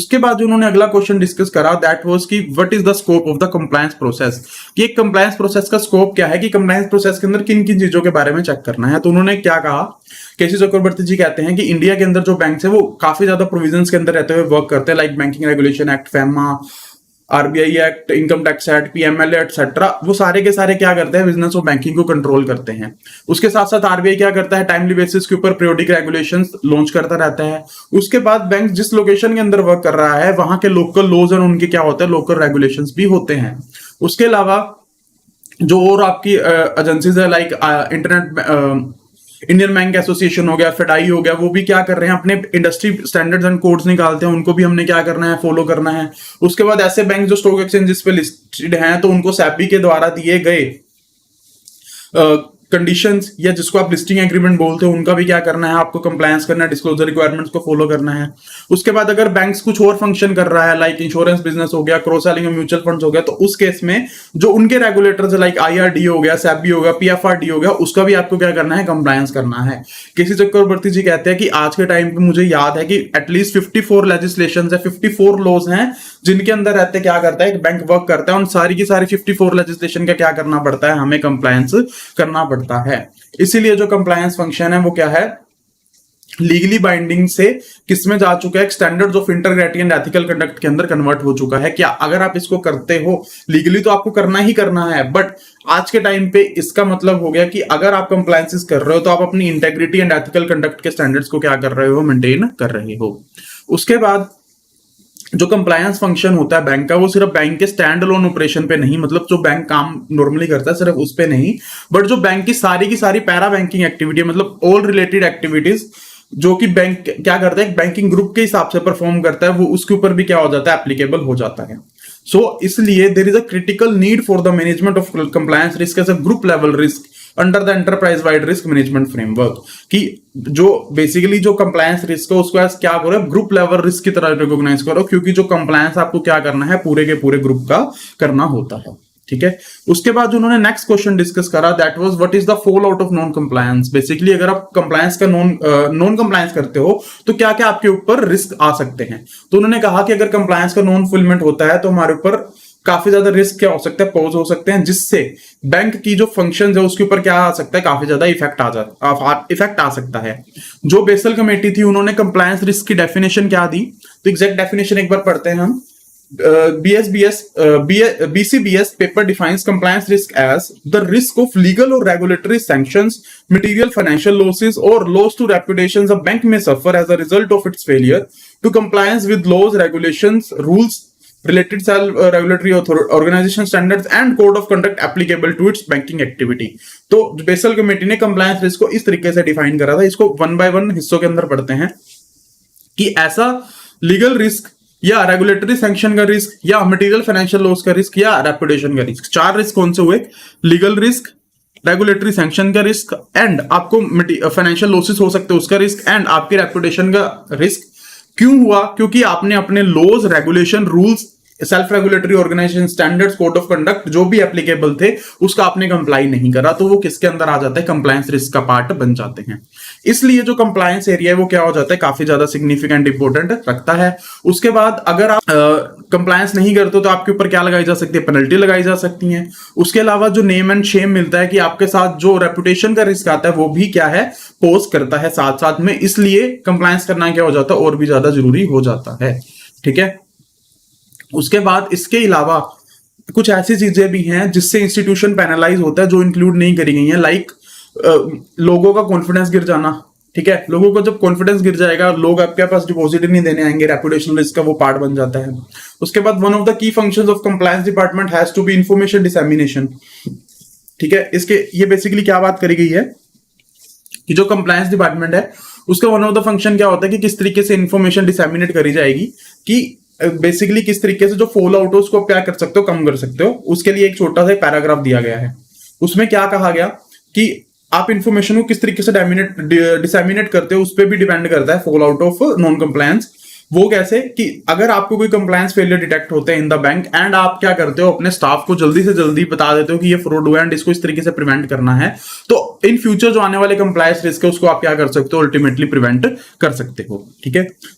उसके बाद उन्होंने अगला क्वेश्चन डिस्कस करा, दैट वाज कि what is the scope of the compliance process, कि एक कंप्लायंस प्रोसेस का स्कोप क्या है, कि कंप्लायंस प्रोसेस के अंदर किन किन चीजों के बारे में चेक करना है। तो उन्होंने क्या कहा, केसी चक्रवर्ती जी कहते हैं कि इंडिया के अंदर जो बैंक है वो काफी ज्यादा प्रोविजंस के अंदर रहते हुए वर्क करते हैं, like banking regulation act, FEMA, RBI act, income tax act, PMLA etcetera, वो सारे के सारे क्या करते हैं, बिजनेस और बैंकिंग को कंट्रोल करते हैं। उसके साथ साथ आरबीआई क्या करता है, टाइमली बेसिस के ऊपर पीरियोडिक रेगुलेशंस लॉन्च करता रहता है। उसके बाद बैंक जिस लोकेशन के अंदर वर्क कर रहा है वहां के लोकल लॉज और उनके क्या होते हैं, लोकल रेगुलेशंस भी होते हैं। उसके अलावा जो और आपकी एजेंसीज है, like internet Indian bank association हो गया, फेडाई हो गया, वो भी क्या कर रहे हैं, अपने इंडस्ट्री स्टैंडर्ड्स एंड कोड्स निकालते हैं, उनको भी हमने क्या करना है, फॉलो करना है। उसके बाद ऐसे बैंक जो स्टॉक एक्सचेंजेस पे लिस्टेड हैं तो उनको सेबी के द्वारा दिए गए कंडीशंस या जिसको आप लिस्टिंग एग्रीमेंट बोलते हो उनका भी क्या करना है, आपको कंप्लायंस करना है, डिस्क्लोजर रिक्वायरमेंट्स को फॉलो करना है। उसके बाद अगर बैंक्स कुछ और फंक्शन कर रहा है, लाइक इंश्योरेंस बिजनेस हो गया, क्रॉस सेलिंग और म्यूचुअल फंड्स हो गया, तो उस केस में जो उनके रेगुलेटर्स लाइक आईआरडी हो गया, सेबी हो गया, पीएफआरडी हो गया, उसका भी आपको क्या करना है, कंप्लायंस करना है। केसी चक्रवर्ती जी कहते हैं कि आज के टाइम पे मुझे याद है कि एटलीस्ट 54 लेजिस्लेशन है, 54 लॉज हैं जिनके अंदर रहते क्या करता है, एक बैंक वर्क करता है, उन सारी की सारी 54 लेजिस्लेशन का क्या करना पड़ता है, हमें कंप्लायंस करना पड़ता है। इसीलिए जो कंप्लायंस फंक्शन है वो क्या है, लीगली बाइंडिंग से किसमें जा चुका है, standards of integrity and ethical conduct के अंदर कन्वर्ट हो चुका है। क्या अगर आप इसको करते हो लीगली तो आपको करना ही करना है, बट आज के टाइम पे इसका मतलब हो गया कि अगर आप कंप्लायंसेस कर रहे हो तो आप अपनी इंटेग्रिटी एंड एथिकल कंडक्ट के स्टैंडर्ड्स को क्या कर रहे हो, मेंटेन कर रहे हो। उसके बाद जो कंप्लायंस फंक्शन होता है बैंक का, वो सिर्फ बैंक के स्टैंड अलोन ऑपरेशन पे नहीं, मतलब जो बैंक काम नॉर्मली करता है सिर्फ उस पे नहीं, बट जो बैंक की सारी पैरा बैंकिंग एक्टिविटी, मतलब ऑल रिलेटेड एक्टिविटीज जो कि बैंक क्या करता है, बैंकिंग ग्रुप के हिसाब से परफॉर्म करता है, वो उसके ऊपर भी क्या हो जाता है, एप्लीकेबल हो जाता है। सो इसलिए there is a critical need for the management of compliance risk as a group level risk under the enterprise wide risk management framework, कि जो बेसिकली जो कंप्लायंस रिस्क है उसको क्या करो, ग्रुप लेवल रिस्क की तरह रिकॉग्नाइज करो, क्योंकि जो कंप्लायंस आपको क्या करना है, पूरे के पूरे ग्रुप का करना होता है। ठीक है। उसके बाद उन्होंने नेक्स्ट क्वेश्चन डिस्कस करा, that was what is the fall out of non compliance. Basically अगर आप कंप्लायंस का नॉन कंप्लायंस करते हो तो क्या क्या आपके ऊपर रिस्क आ सकते हैं। तो उन्होंने कहा कि अगर कंप्लायंस का नॉन फुलफिलमेंट होता है तो हमारे ऊपर काफी ज्यादा रिस्क क्या हो सकता है, पोज हो सकते हैं, जिससे बैंक की जो फंक्शन है उसके ऊपर क्या आ सकता है, काफी ज्यादा इफेक्ट आ सकता है। जो बेसल कमेटी थी उन्होंने कंप्लायंस रिस्क की डेफिनेशन क्या दी, तो एग्जैक्ट डेफिनेशन एक बार पढ़ते हैं हम। BCBS paper defines compliance risk as the risk of legal or regulatory sanctions, material financial losses, or loss to reputations a bank may suffer as a result of its failure to compliance with laws, regulations, rules, related regulatory organization standards and code of conduct applicable to its banking activity। तो basal committee ने compliance risk को इस तरीके से define करा था। इसको one by one हिस्सों के अंदर पढ़ते हैं कि ऐसा लीगल रिस्क या रेगुलेटरी सैंक्शन का रिस्क या मटेरियल फाइनेंशियल लॉस का रिस्क या रेपुटेशन का रिस्क। चार रिस्क कौन से हुए, लीगल रिस्क, रेगुलेटरी सैंक्शन का रिस्क, एंड आपको फाइनेंशियल लॉसेस हो सकते हैं उसका रिस्क, एंड आपके रेपुटेशन का रिस्क। क्यों हुआ, क्योंकि आपने अपने laws, regulation, rules, self regulatory organization standards, code of conduct जो भी एप्लीकेबल थे उसका आपने कंप्लाई नहीं करा, तो वो किसके अंदर आ जाता है, कंप्लायंस रिस्क का पार्ट बन जाते हैं। इसलिए जो कंप्लायंस एरिया है वो क्या हो जाता है, काफी ज्यादा सिग्निफिकेंट इंपॉर्टेंट रखता है। उसके बाद अगर आप कंप्लायंस नहीं करते तो आपके ऊपर क्या लगाई जा सकती है, पेनल्टी लगाई जा सकती है। उसके अलावा जो नेम एंड शेम मिलता है कि आपके साथ जो रेपुटेशन का रिस्क आता है वो भी क्या है, पोज करता है साथ साथ में। इसलिए कंप्लायंस करना क्या हो जाता है, और भी ज्यादा जरूरी हो जाता है। ठीक है। उसके बाद इसके अलावा कुछ ऐसी चीजें भी हैं जिससे इंस्टीट्यूशन पैनलाइज होता है जो इंक्लूड नहीं करी गई हैं, लाइक लोगों का कॉन्फिडेंस गिर जाना। ठीक है, लोगों का जब कॉन्फिडेंस गिर जाएगा, लोग आपके पास डिपॉजिट नहीं देने आएंगे, रेपुटेशनल रिस्क का वो पार्ट बन जाता है। उसके बाद one of the key functions of compliance department has to be information dissemination. ठीक है, इसके ये बेसिकली क्या बात करी गई है कि जो कंप्लायंस डिपार्टमेंट है उसका वन ऑफ द फंक्शन क्या होता है कि किस तरीके से इंफॉर्मेशन डिसेमिनेट करी जाएगी, कि बेसिकली किस तरीके से जो फॉल आउट हो उसको क्या कर सकते हो, कम कर सकते हो। उसके लिए एक छोटा सा पैराग्राफ दिया गया है। उसमें क्या कहा गया कि आप इंफॉर्मेशन को किस तरीके से डिसेमिनेट करते हो उस पर भी डिपेंड करता है fall out of non compliance. वो कैसे कि अगर आपको कोई कंप्लायंस फेलियर डिटेक्ट होते हैं इन द बैंक एंड आप क्या करते हो, अपने स्टाफ को जल्दी से जल्दी बता देते हो कि ये फ्रॉड हुआ एंड इसको इस तरीके से प्रिवेंट करना है, तो इन फ्यूचर जो आने वाले कंप्लायंस रिस्क है उसको आप क्या कर सकते हो, अल्टीमेटली प्रिवेंट कर सकते हो। ठीक है।